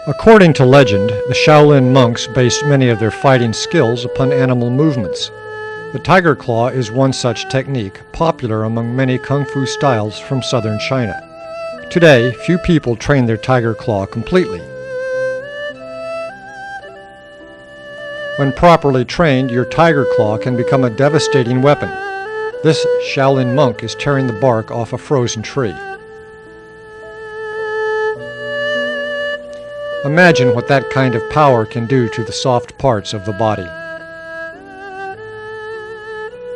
According to legend, the Shaolin monks based many of their fighting skills upon animal movements. The tiger claw is one such technique, popular among many kung fu styles from southern China. Today, few people train their tiger claw completely. When properly trained, your tiger claw can become a devastating weapon. This Shaolin monk is tearing the bark off a frozen tree. Imagine what that kind of power can do to the soft parts of the body.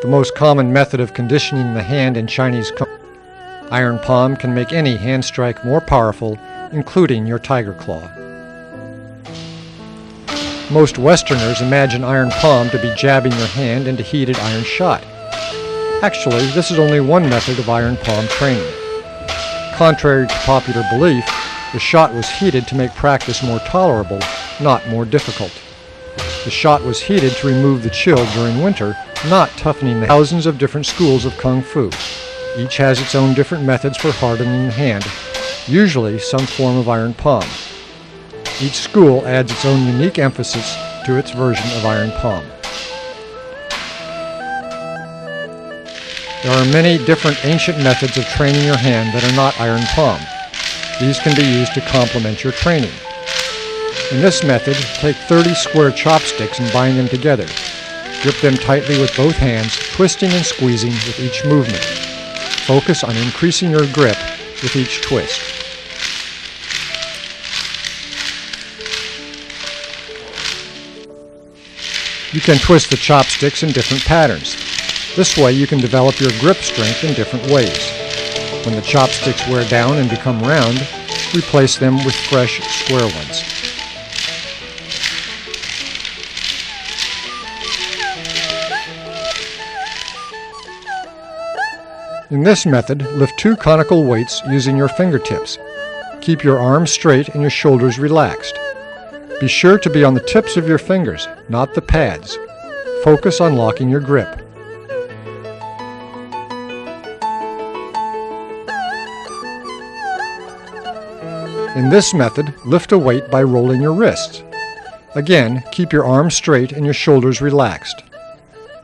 The most common method of conditioning the hand in Chinese iron palm can make any hand strike more powerful, including your tiger claw. Most Westerners imagine iron palm to be jabbing your hand into heated iron shot. Actually, this is only one method of iron palm training. Contrary to popular belief, the shot was heated to make practice more tolerable, not more difficult. The shot was heated to remove the chill during winter, not toughening the thousands of different schools of Kung Fu. Each has its own different methods for hardening the hand, usually some form of iron palm. Each school adds its own unique emphasis to its version of iron palm. There are many different ancient methods of training your hand that are not iron palm. These can be used to complement your training. In this method, take 30 square chopsticks and bind them together. Grip them tightly with both hands, twisting and squeezing with each movement. Focus on increasing your grip with each twist. You can twist the chopsticks in different patterns. This way you can develop your grip strength in different ways. When the chopsticks wear down and become round, replace them with fresh, square ones. In this method, lift 2 conical weights using your fingertips. Keep your arms straight and your shoulders relaxed. Be sure to be on the tips of your fingers, not the pads. Focus on locking your grip. In this method, lift a weight by rolling your wrists. Again, keep your arms straight and your shoulders relaxed.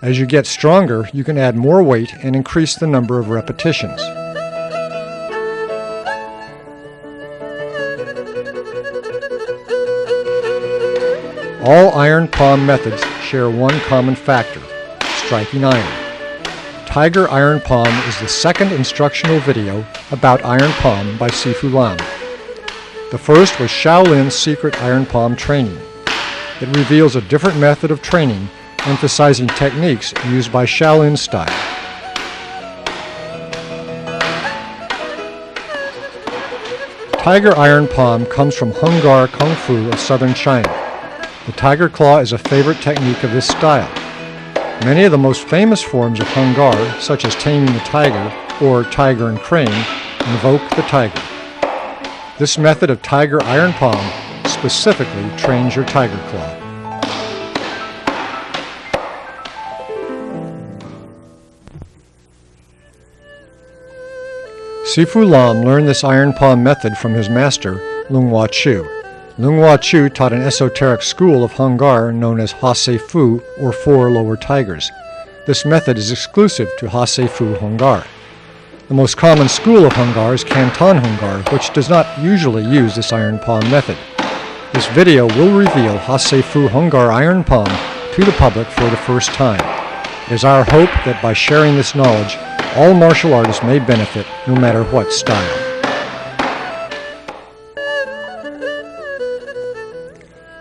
As you get stronger, you can add more weight and increase the number of repetitions. All iron palm methods share one common factor: striking iron. Tiger Iron Palm is the second instructional video about iron palm by Sifu Lam. The first was Shaolin's secret iron palm training. It reveals a different method of training, emphasizing techniques used by Shaolin style. Tiger Iron Palm comes from Hung Gar Kung Fu of southern China. The tiger claw is a favorite technique of this style. Many of the most famous forms of Hung Gar, such as Taming the Tiger or Tiger and Crane, invoke the tiger. This method of Tiger Iron Palm specifically trains your tiger claw. Sifu Lam learned this iron palm method from his master, Lung Hua Chu. Lung Hua Chu taught an esoteric school of Hung Gar known as Ha Se Fu, or Four Lower Tigers. This method is exclusive to Ha Se Fu Hung Gar. The most common school of Hung Gar is Canton Hung Gar, which does not usually use this iron palm method. This video will reveal Ha Se Fu Hung Gar iron palm to the public for the first time. It is our hope that by sharing this knowledge, all martial artists may benefit, no matter what style.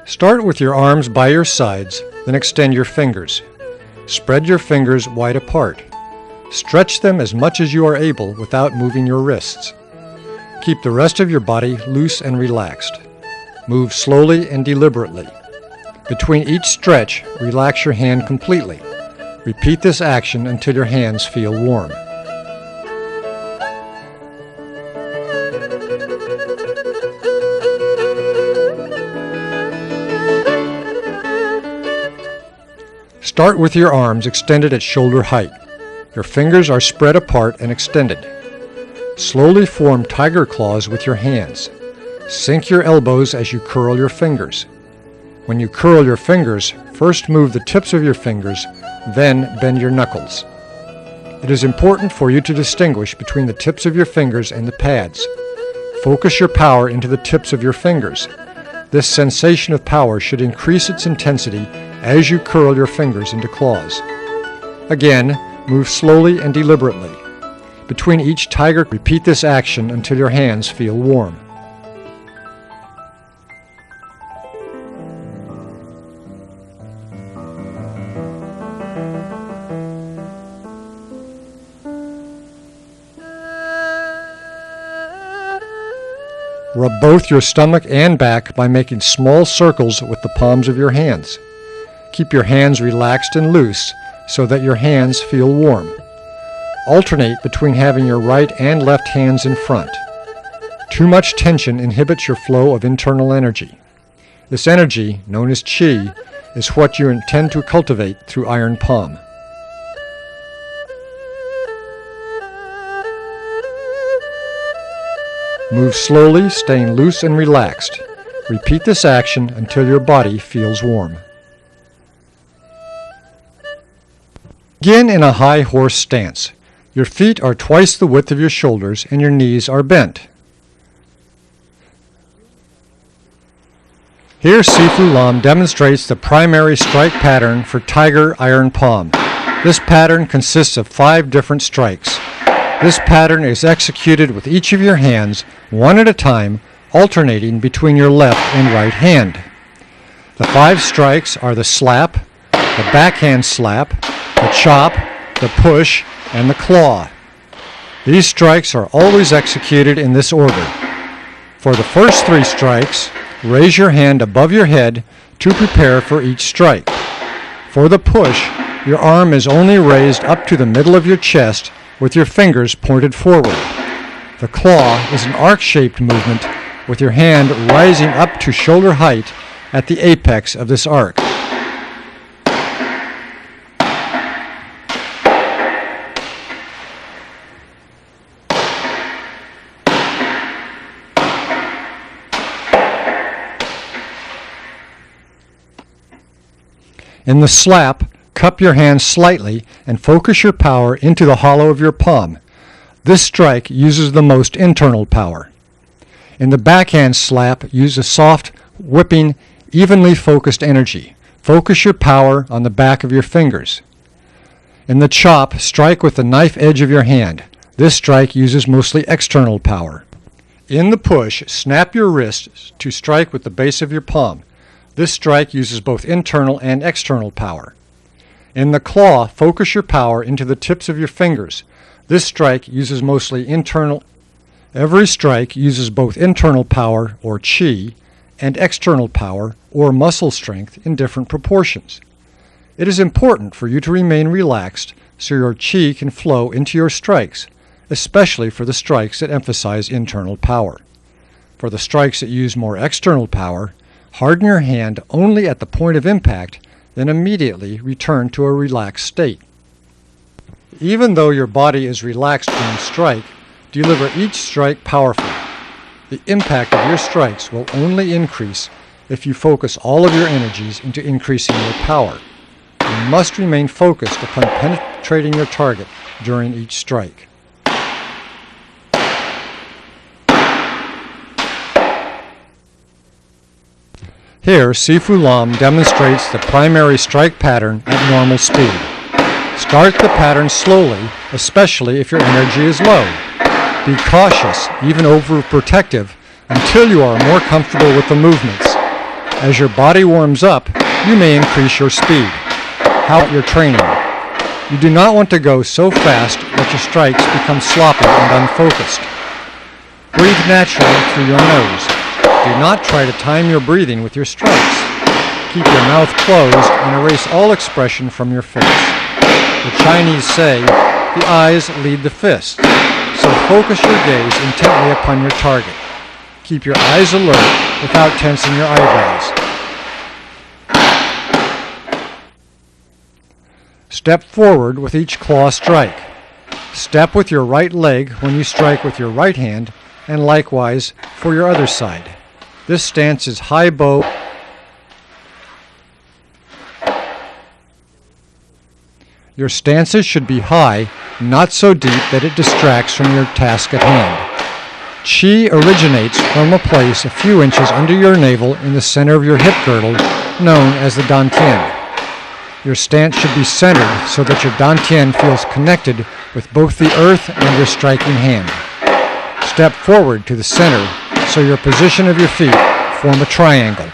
Start with your arms by your sides, then extend your fingers. Spread your fingers wide apart. Stretch them as much as you are able without moving your wrists. Keep the rest of your body loose and relaxed. Move slowly and deliberately. Between each stretch, relax your hand completely. Repeat this action until your hands feel warm. Start with your arms extended at shoulder height. Your fingers are spread apart and extended. Slowly form tiger claws with your hands. Sink your elbows as you curl your fingers. When you curl your fingers, first move the tips of your fingers, then bend your knuckles. It is important for you to distinguish between the tips of your fingers and the pads. Focus your power into the tips of your fingers. This sensation of power should increase its intensity as you curl your fingers into claws. Again, move slowly and deliberately. Between each tiger, repeat this action until your hands feel warm. Rub both your stomach and back by making small circles with the palms of your hands. Keep your hands relaxed and loose so that your hands feel warm. Alternate between having your right and left hands in front. Too much tension inhibits your flow of internal energy. This energy, known as Qi, is what you intend to cultivate through Iron Palm. Move slowly, staying loose and relaxed. Repeat this action until your body feels warm. Begin in a high horse stance. Your feet are twice the width of your shoulders and your knees are bent. Here Sifu Lam demonstrates the primary strike pattern for Tiger Iron Palm. This pattern consists of 5 different strikes. This pattern is executed with each of your hands, one at a time, alternating between your left and right hand. The 5 strikes are the slap, the backhand slap, the chop, the push, and the claw. These strikes are always executed in this order. For the first 3 strikes, raise your hand above your head to prepare for each strike. For the push, your arm is only raised up to the middle of your chest with your fingers pointed forward. The claw is an arc-shaped movement with your hand rising up to shoulder height at the apex of this arc. In the slap, cup your hand slightly and focus your power into the hollow of your palm. This strike uses the most internal power. In the backhand slap, use a soft, whipping, evenly focused energy. Focus your power on the back of your fingers. In the chop, strike with the knife edge of your hand. This strike uses mostly external power. In the push, snap your wrists to strike with the base of your palm. This strike uses both internal and external power. In the claw, focus your power into the tips of your fingers. This strike uses mostly internal. Every strike uses both internal power, or Qi, and external power, or muscle strength, in different proportions. It is important for you to remain relaxed so your Qi can flow into your strikes, especially for the strikes that emphasize internal power. For the strikes that use more external power, harden your hand only at the point of impact, then immediately return to a relaxed state. Even though your body is relaxed when you strike, deliver each strike powerfully. The impact of your strikes will only increase if you focus all of your energies into increasing your power. You must remain focused upon penetrating your target during each strike. Here, Sifu Lam demonstrates the primary strike pattern at normal speed. Start the pattern slowly, especially if your energy is low. Be cautious, even overprotective, until you are more comfortable with the movements. As your body warms up, you may increase your speed. How about your training? You do not want to go so fast that your strikes become sloppy and unfocused. Breathe naturally through your nose. Do not try to time your breathing with your strikes. Keep your mouth closed and erase all expression from your face. The Chinese say, the eyes lead the fist, so focus your gaze intently upon your target. Keep your eyes alert without tensing your eyebrows. Step forward with each claw strike. Step with your right leg when you strike with your right hand, and likewise for your other side. This stance is high bow. Your stances should be high, not so deep that it distracts from your task at hand. Qi originates from a place a few inches under your navel in the center of your hip girdle, known as the Dantian. Your stance should be centered so that your Dantian feels connected with both the earth and your striking hand. Step forward to the center so your position of your feet form a triangle.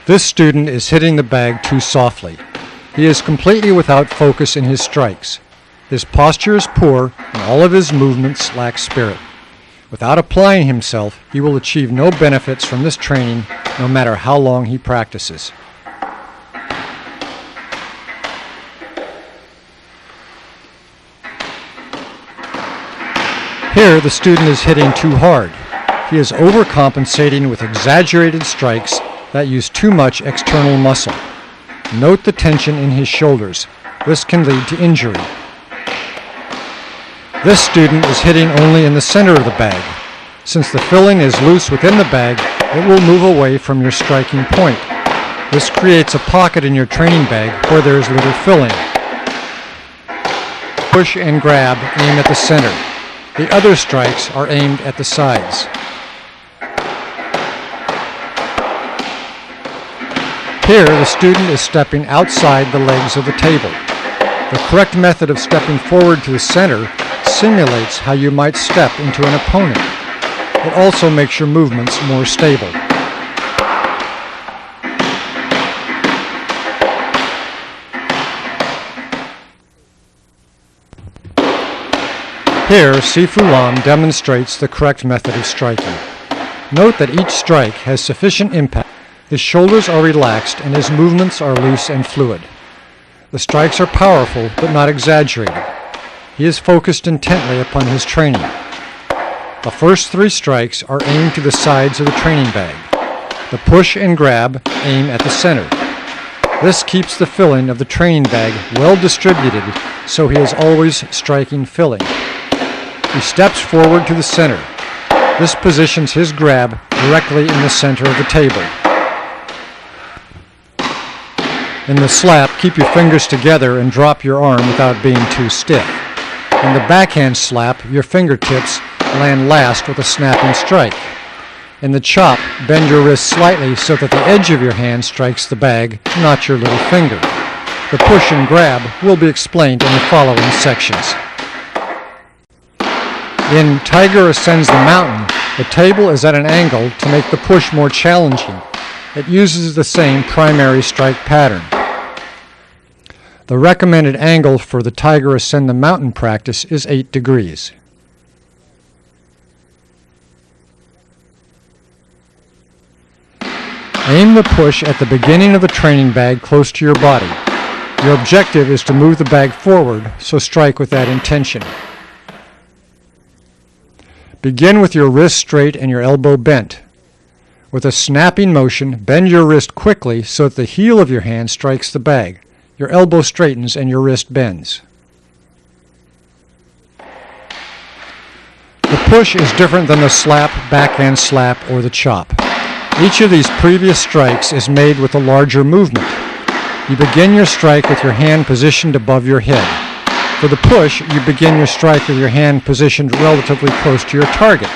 This student is hitting the bag too softly. He is completely without focus in his strikes. His posture is poor and all of his movements lack spirit. Without applying himself, he will achieve no benefits from this training, no matter how long he practices. Here, the student is hitting too hard. He is overcompensating with exaggerated strikes that use too much external muscle. Note the tension in his shoulders. This can lead to injury. This student is hitting only in the center of the bag. Since the filling is loose within the bag, it will move away from your striking point. This creates a pocket in your training bag where there is little filling. Push and grab aim at the center. The other strikes are aimed at the sides. Here, the student is stepping outside the legs of the table. The correct method of stepping forward to the center simulates how you might step into an opponent. It also makes your movements more stable. Here, Sifu Lam demonstrates the correct method of striking. Note that each strike has sufficient impact. His shoulders are relaxed and his movements are loose and fluid. The strikes are powerful but not exaggerated. He is focused intently upon his training. The first 3 strikes are aimed to the sides of the training bag. The push and grab aim at the center. This keeps the filling of the training bag well distributed, so he is always striking filling. He steps forward to the center. This positions his grab directly in the center of the table. In the slap, keep your fingers together and drop your arm without being too stiff. In the backhand slap, your fingertips land last with a snapping strike. In the chop, bend your wrist slightly so that the edge of your hand strikes the bag, not your little finger. The push and grab will be explained in the following sections. In Tiger Ascends the Mountain, the table is at an angle to make the push more challenging. It uses the same primary strike pattern. The recommended angle for the Tiger Ascend the Mountain practice is 8 degrees. Aim the push at the beginning of the training bag close to your body. Your objective is to move the bag forward, so strike with that intention. Begin with your wrist straight and your elbow bent. With a snapping motion, bend your wrist quickly so that the heel of your hand strikes the bag. Your elbow straightens and your wrist bends. The push is different than the slap, backhand slap, or the chop. Each of these previous strikes is made with a larger movement. You begin your strike with your hand positioned above your head. For the push, you begin your strike with your hand positioned relatively close to your target.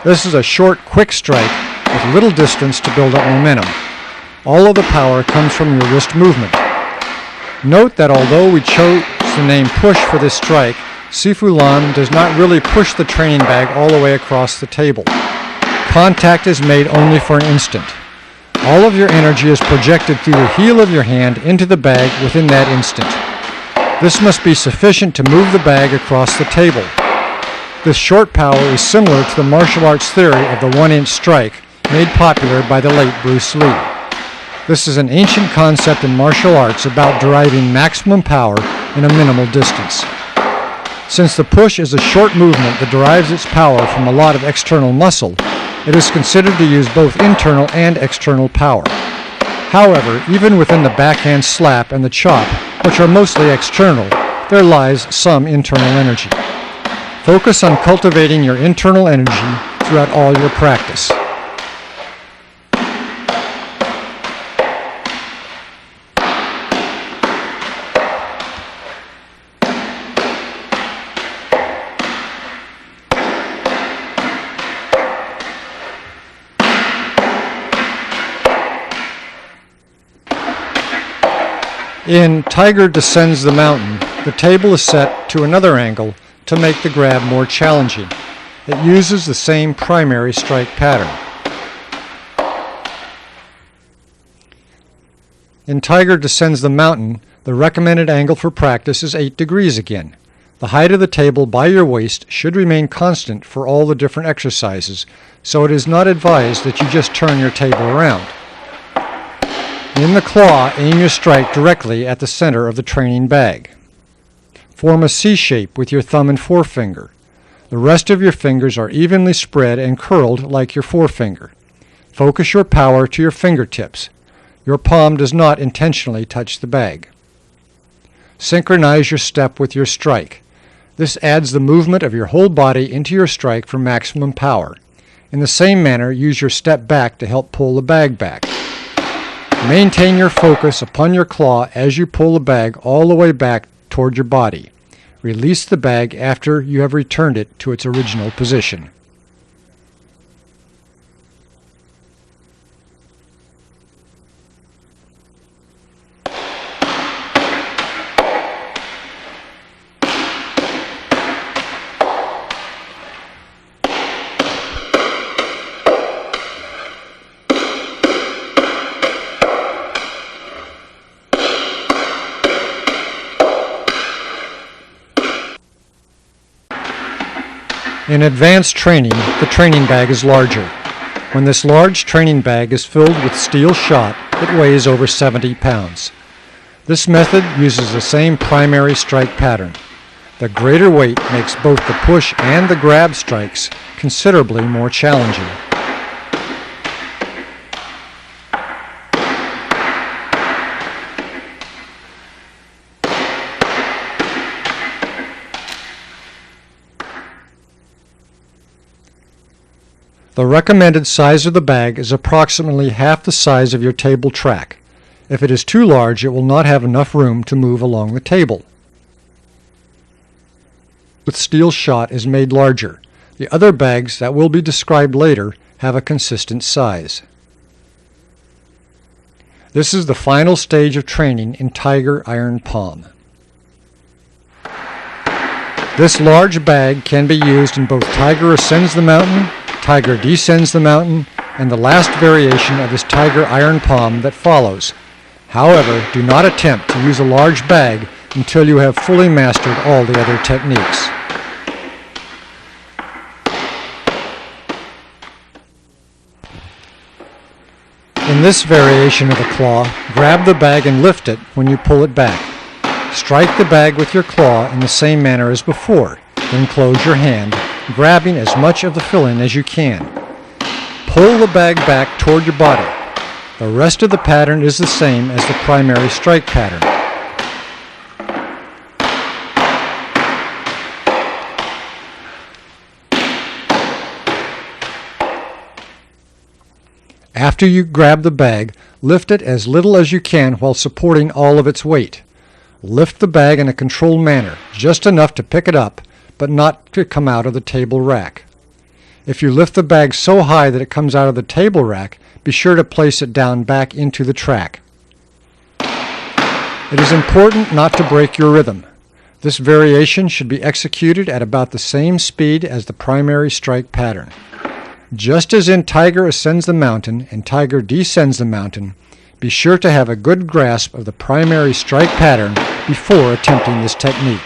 This is a short, quick strike with little distance to build up momentum. All of the power comes from your wrist movement. Note that although we chose the name push for this strike, Sifu Lam does not really push the training bag all the way across the table. Contact is made only for an instant. All of your energy is projected through the heel of your hand into the bag within that instant. This must be sufficient to move the bag across the table. This short power is similar to the martial arts theory of the 1-inch strike, made popular by the late Bruce Lee. This is an ancient concept in martial arts about deriving maximum power in a minimal distance. Since the push is a short movement that derives its power from a lot of external muscle, it is considered to use both internal and external power. However, even within the backhand slap and the chop, which are mostly external, there lies some internal energy. Focus on cultivating your internal energy throughout all your practice. In Tiger Descends the Mountain, the table is set to another angle to make the grab more challenging. It uses the same primary strike pattern. In Tiger Descends the Mountain, the recommended angle for practice is 8 degrees again. The height of the table by your waist should remain constant for all the different exercises, so it is not advised that you just turn your table around. In the claw, aim your strike directly at the center of the training bag. Form a C shape with your thumb and forefinger. The rest of your fingers are evenly spread and curled like your forefinger. Focus your power to your fingertips. Your palm does not intentionally touch the bag. Synchronize your step with your strike. This adds the movement of your whole body into your strike for maximum power. In the same manner, use your step back to help pull the bag back. Maintain your focus upon your claw as you pull the bag all the way back toward your body. Release the bag after you have returned it to its original position. In advanced training, the training bag is larger. When this large training bag is filled with steel shot, it weighs over 70 pounds. This method uses the same primary strike pattern. The greater weight makes both the push and the grab strikes considerably more challenging. The recommended size of the bag is approximately half the size of your table track. If it is too large, it will not have enough room to move along the table. With steel shot is made larger. The other bags that will be described later have a consistent size. This is the final stage of training in Tiger Iron Palm. This large bag can be used in both Tiger Ascends the Mountain, Tiger Descends the Mountain, and the last variation of this Tiger Iron Palm that follows. However, do not attempt to use a large bag until you have fully mastered all the other techniques. In this variation of the claw, grab the bag and lift it when you pull it back. Strike the bag with your claw in the same manner as before, then close your hand, grabbing as much of the fill-in as you can. Pull the bag back toward your body. The rest of the pattern is the same as the primary strike pattern. After you grab the bag, lift it as little as you can while supporting all of its weight. Lift the bag in a controlled manner, just enough to pick it up, but not to come out of the table rack. If you lift the bag so high that it comes out of the table rack, be sure to place it down back into the track. It is important not to break your rhythm. This variation should be executed at about the same speed as the primary strike pattern. Just as in Tiger Ascends the Mountain and Tiger Descends the Mountain, be sure to have a good grasp of the primary strike pattern before attempting this technique.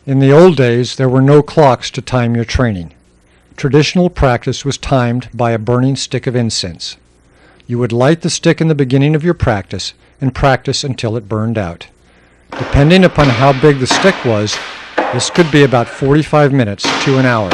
In the old days, there were no clocks to time your training. Traditional practice was timed by a burning stick of incense. You would light the stick in the beginning of your practice and practice until it burned out. Depending upon how big the stick was, this could be about 45 minutes to an hour.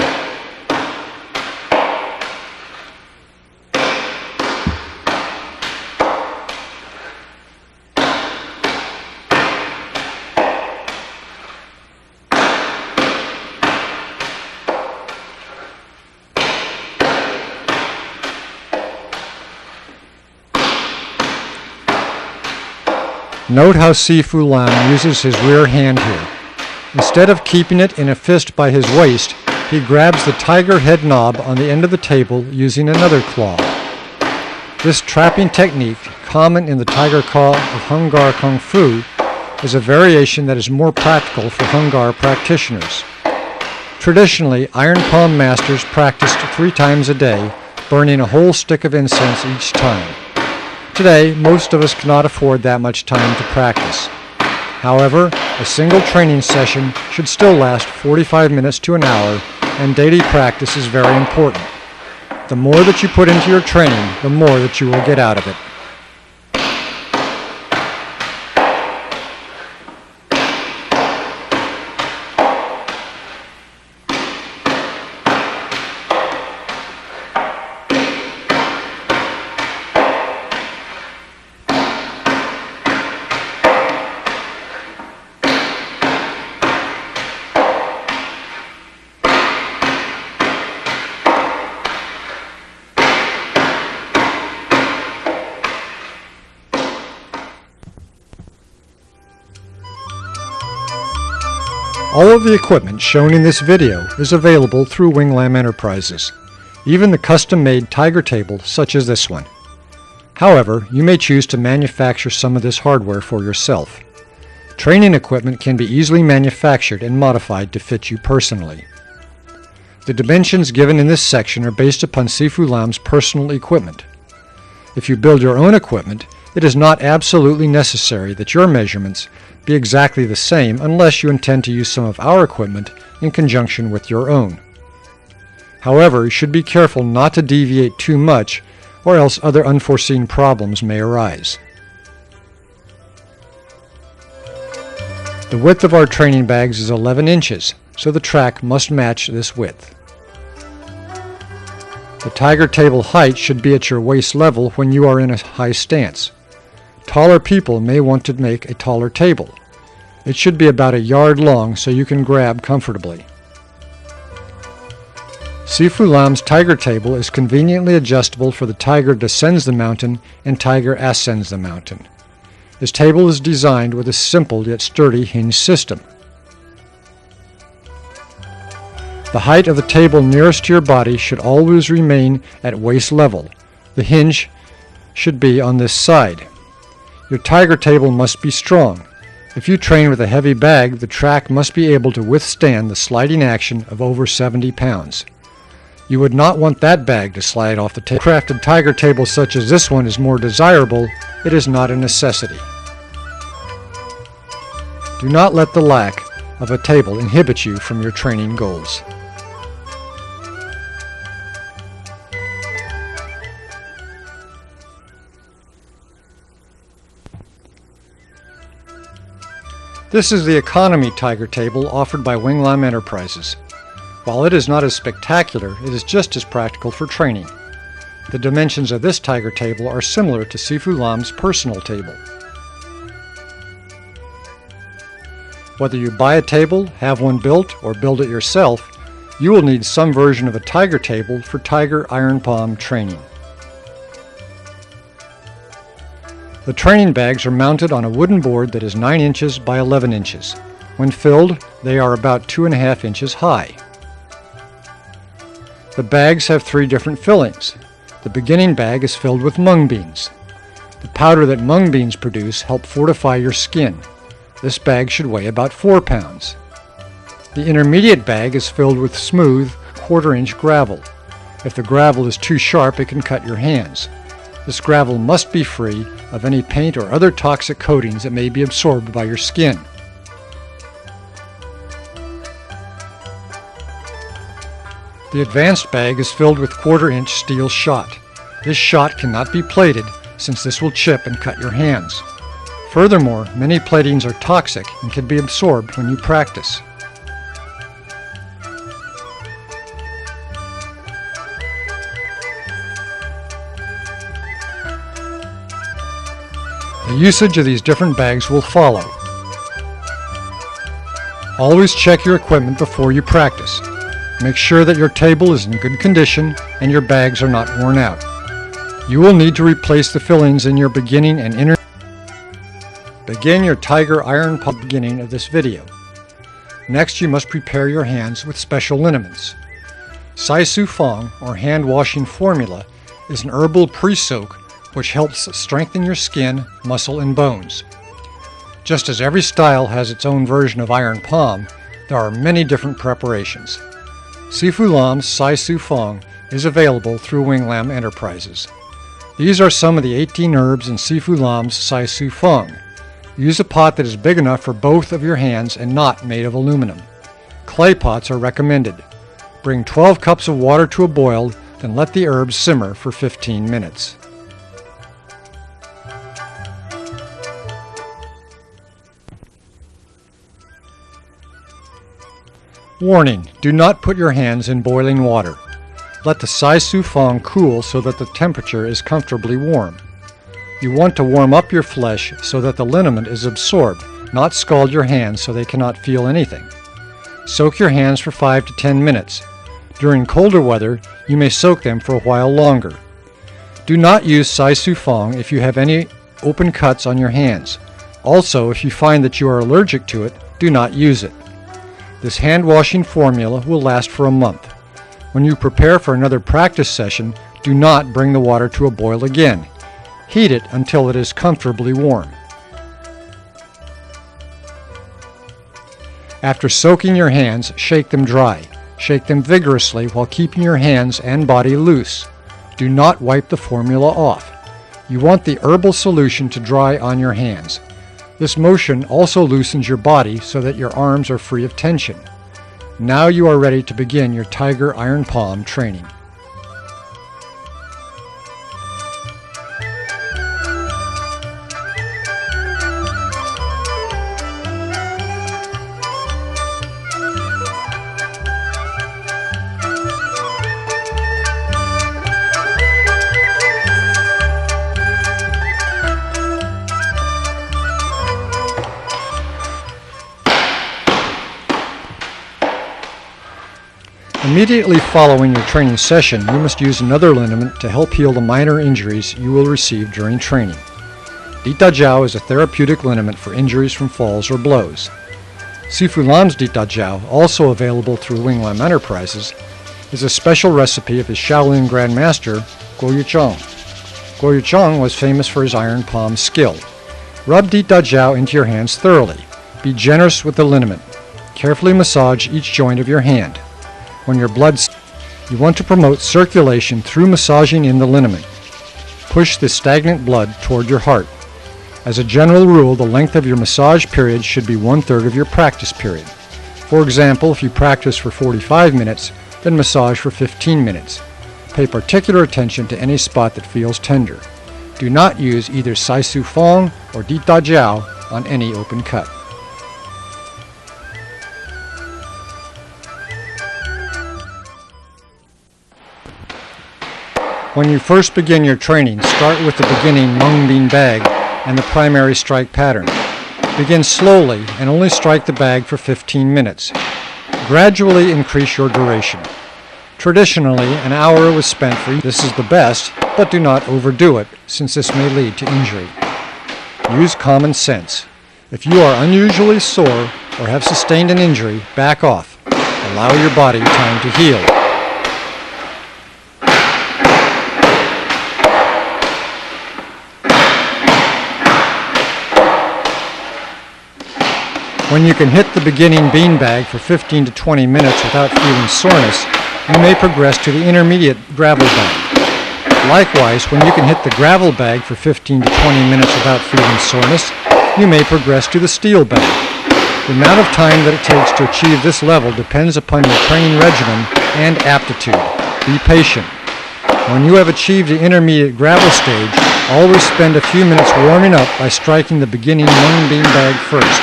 Note how Sifu Lam uses his rear hand here. Instead of keeping it in a fist by his waist, he grabs the tiger head knob on the end of the table using another claw. This trapping technique, common in the tiger claw of Hung Gar Kung Fu, is a variation that is more practical for Hung Gar practitioners. Traditionally, iron palm masters practiced 3 times a day, burning a whole stick of incense each time. Today, most of us cannot afford that much time to practice. However, a single training session should still last 45 minutes to an hour, and daily practice is very important. The more that you put into your training, the more that you will get out of it. All of the equipment shown in this video is available through Wing Lam Enterprises, even the custom-made tiger table such as this one. However, you may choose to manufacture some of this hardware for yourself. Training equipment can be easily manufactured and modified to fit you personally. The dimensions given in this section are based upon Sifu Lam's personal equipment. If you build your own equipment, it is not absolutely necessary that your measurements be exactly the same unless you intend to use some of our equipment in conjunction with your own. However, you should be careful not to deviate too much, or else other unforeseen problems may arise. The width of our training bags is 11 inches, so the track must match this width. The tiger table height should be at your waist level when you are in a high stance. Taller people may want to make a taller table. It should be about 1 yard long so you can grab comfortably. Sifu Lam's tiger table is conveniently adjustable for the tiger descends the mountain and tiger ascends the mountain. This table is designed with a simple yet sturdy hinge system. The height of the table nearest to your body should always remain at waist level. The hinge should be on this side. Your tiger table must be strong. If you train with a heavy bag, the track must be able to withstand the sliding action of over 70 pounds. You would not want that bag to slide off the table. A crafted tiger table such as this one is more desirable. It is not a necessity. Do not let the lack of a table inhibit you from your training goals. This is the economy tiger table offered by Wing Lam Enterprises. While it is not as spectacular, it is just as practical for training. The dimensions of this tiger table are similar to Sifu Lam's personal table. Whether you buy a table, have one built, or build it yourself, you will need some version of a tiger table for tiger iron palm training. The training bags are mounted on a wooden board that is 9 inches by 11 inches. When filled, they are about 2.5 inches high. The bags have 3 different fillings. The beginning bag is filled with mung beans. The powder that mung beans produce help fortify your skin. This bag should weigh about 4 pounds. The intermediate bag is filled with smooth, 1/4 inch gravel. If the gravel is too sharp, it can cut your hands. This gravel must be free of any paint or other toxic coatings that may be absorbed by your skin. The advanced bag is filled with 1/4-inch steel shot. This shot cannot be plated since this will chip and cut your hands. Furthermore, many platings are toxic and can be absorbed when you practice. The usage of these different bags will follow. Always check your equipment before you practice. Make sure that your table is in good condition and your bags are not worn out. You will need to replace the fillings in your beginning and inner. Begin your Tiger Iron Palm beginning of this video. Next, you must prepare your hands with special liniments. Sai Su Fong, or hand washing formula, is an herbal pre-soak which helps strengthen your skin, muscle, and bones. Just as every style has its own version of iron palm, there are many different preparations. Sifu Lam's Sai Su Fong is available through Wing Lam Enterprises. These are some of the 18 herbs in Sifu Lam's Sai Su Fong. Use a pot that is big enough for both of your hands and not made of aluminum. Clay pots are recommended. Bring 12 cups of water to a boil, then let the herbs simmer for 15 minutes. Warning: do not put your hands in boiling water. Let the Sai Su Fong cool so that the temperature is comfortably warm. You want to warm up your flesh so that the liniment is absorbed, not scald your hands so they cannot feel anything. Soak your hands for 5 to 10 minutes. During colder weather, you may soak them for a while longer. Do not use Sai Su Fong if you have any open cuts on your hands. Also, if you find that you are allergic to it, do not use it. This hand washing formula will last for a month. When you prepare for another practice session, do not bring the water to a boil again. Heat it until it is comfortably warm. After soaking your hands, shake them dry. Shake them vigorously while keeping your hands and body loose. Do not wipe the formula off. You want the herbal solution to dry on your hands. This motion also loosens your body so that your arms are free of tension. Now you are ready to begin your Tiger Iron Palm training. Immediately following your training session, you must use another liniment to help heal the minor injuries you will receive during training. Di Da Jiao is a therapeutic liniment for injuries from falls or blows. Sifu Lam's Di Da Jiao, also available through Wing Lam Enterprises, is a special recipe of his Shaolin Grandmaster, Guo Yucheng. Guo Yucheng was famous for his iron palm skill. Rub Di Da Jiao into your hands thoroughly. Be generous with the liniment. Carefully massage each joint of your hand. When your blood, you want to promote circulation through massaging in the liniment. Push the stagnant blood toward your heart. As a general rule, the length of your massage period should be 1/3 of your practice period. For example, if you practice for 45 minutes, then massage for 15 minutes. Pay particular attention to any spot that feels tender. Do not use either Sai Su Fong or Di Da Jiao on any open cut. When you first begin your training, start with the beginning mung bean bag and the primary strike pattern. Begin slowly and only strike the bag for 15 minutes. Gradually increase your duration. Traditionally, an hour was spent for each. This is the best, but do not overdo it, since this may lead to injury. Use common sense. If you are unusually sore or have sustained an injury, back off. Allow your body time to heal. When you can hit the beginning beanbag for 15 to 20 minutes without feeling soreness, you may progress to the intermediate gravel bag. Likewise, when you can hit the gravel bag for 15 to 20 minutes without feeling soreness, you may progress to the steel bag. The amount of time that it takes to achieve this level depends upon your training regimen and aptitude. Be patient. When you have achieved the intermediate gravel stage, always spend a few minutes warming up by striking the beginning main beam bag first.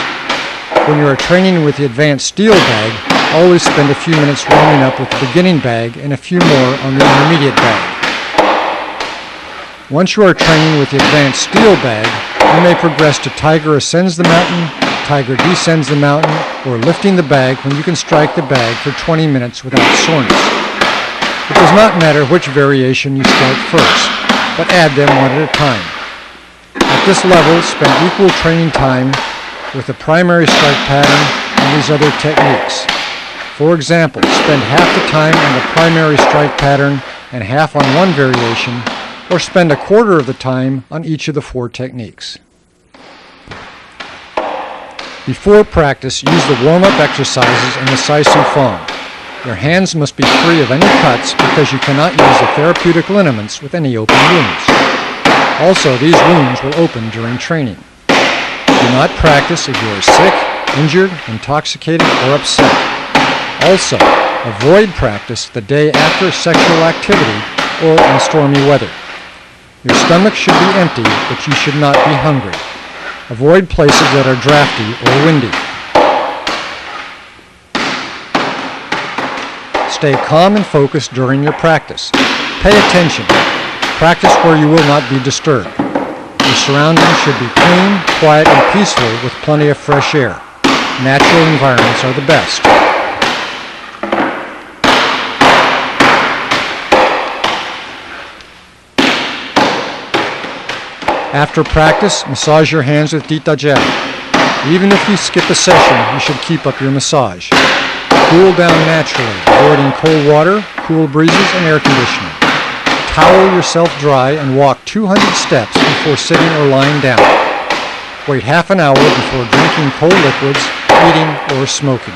When you are training with the advanced steel bag, always spend a few minutes warming up with the beginning bag and a few more on the intermediate bag. Once you are training with the advanced steel bag, you may progress to Tiger ascends the mountain, Tiger descends the mountain, or lifting the bag when you can strike the bag for 20 minutes without soreness. It does not matter which variation you start first, but add them one at a time. At this level, spend equal training time with the primary strike pattern and these other techniques. For example, spend half the time on the primary strike pattern and half on one variation, or spend a quarter of the time on each of the 4 techniques. Before practice, use the warm-up exercises and the Sai Su Fang. Your hands must be free of any cuts because you cannot use the therapeutic liniments with any open wounds. Also, these wounds will open during training. Do not practice if you are sick, injured, intoxicated, or upset. Also, avoid practice the day after sexual activity or in stormy weather. Your stomach should be empty, but you should not be hungry. Avoid places that are drafty or windy. Stay calm and focused during your practice. Pay attention. Practice where you will not be disturbed. Your surroundings should be clean, quiet, and peaceful with plenty of fresh air. Natural environments are the best. After practice, massage your hands with Dita Gel. Even if you skip a session, you should keep up your massage. Cool down naturally, avoiding cold water, cool breezes, and air conditioning. Towel yourself dry and walk 200 steps before sitting or lying down. Wait half an hour before drinking cold liquids, eating, or smoking.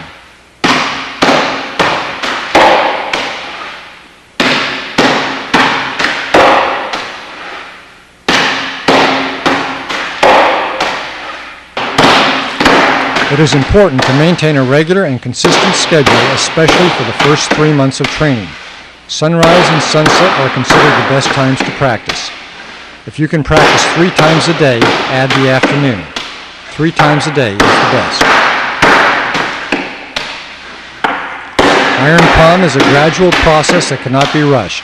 It is important to maintain a regular and consistent schedule, especially for the first 3 months of training. Sunrise and sunset are considered the best times to practice. If you can practice 3 times a day, add the afternoon. 3 times a day is the best. Iron palm is a gradual process that cannot be rushed.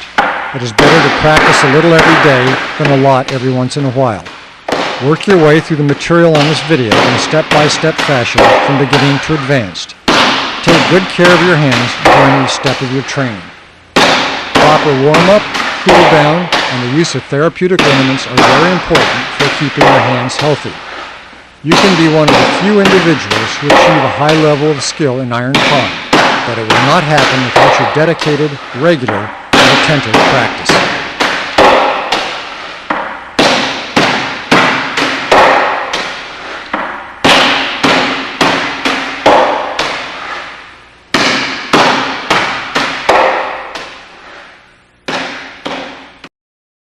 It is better to practice a little every day than a lot every once in a while. Work your way through the material on this video in a step-by-step fashion from beginning to advanced. Take good care of your hands during each step of your training. Proper warm-up, cool down, and the use of therapeutic liniments are very important for keeping your hands healthy. You can be one of the few individuals who achieve a high level of skill in Iron Palm, but it will not happen without your dedicated, regular, and attentive practice.